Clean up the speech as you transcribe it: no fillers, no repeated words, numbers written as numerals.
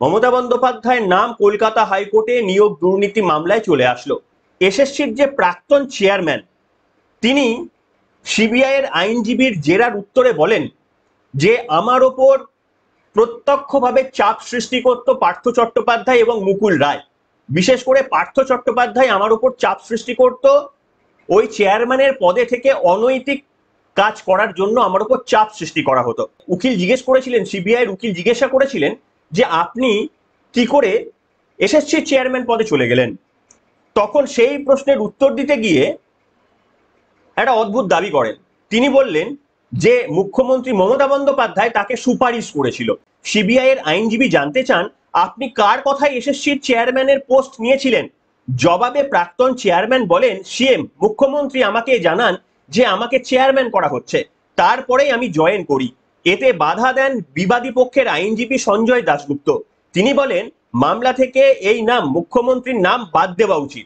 মমতা বন্দ্যোপাধ্যায়ের নাম কলকাতা হাইকোর্টে নিয়োগ দুর্নীতি মামলায় চলে আসলো। এসএসসির যে প্রাক্তন চেয়ারম্যান, তিনি সিবিআই এর আইনজীবীর জেরার উত্তরে বলেন যে আমার ওপর প্রত্যক্ষভাবে চাপ সৃষ্টি করত পার্থ চট্টোপাধ্যায় এবং মুকুল রায়। বিশেষ করে পার্থ চট্টোপাধ্যায় আমার উপর চাপ সৃষ্টি করত ওই চেয়ারম্যানের পদে থেকে অনৈতিক কাজ করার জন্য আমার উপর চাপ সৃষ্টি করা হতো। উকিল জিজ্ঞেস করেছিলেন, সিবিআই এর উকিল জিজ্ঞাসা করেছিলেন যে আপনি কি করে এসএসসি চেয়ারম্যান পদে চলে গেলেন। তখন সেই প্রশ্নের উত্তর দিতে গিয়ে একটা অদ্ভুত দাবি করেন। তিনি বললেন যে মুখ্যমন্ত্রী মমতা বন্দ্যোপাধ্যায় তাকে সুপারিশ করেছিল। সিবিআই এর আইনজীবী জানতে চান আপনি কার কথায় এসএসসির চেয়ারম্যানের পোস্ট নিয়েছিলেন। জবাবে প্রাক্তন চেয়ারম্যান বলেন, সিএম মুখ্যমন্ত্রী আমাকে জানান যে আমাকে চেয়ারম্যান করা হচ্ছে, তারপরেই আমি জয়েন করি। এতে বাধা দেন বিবাদী পক্ষের আইনজীবী সঞ্জয় দাশগুপ্ত। তিনি বলেন মামলা থেকে এই নাম মুখ্যমন্ত্রীর নাম বাদ দেওয়া উচিত।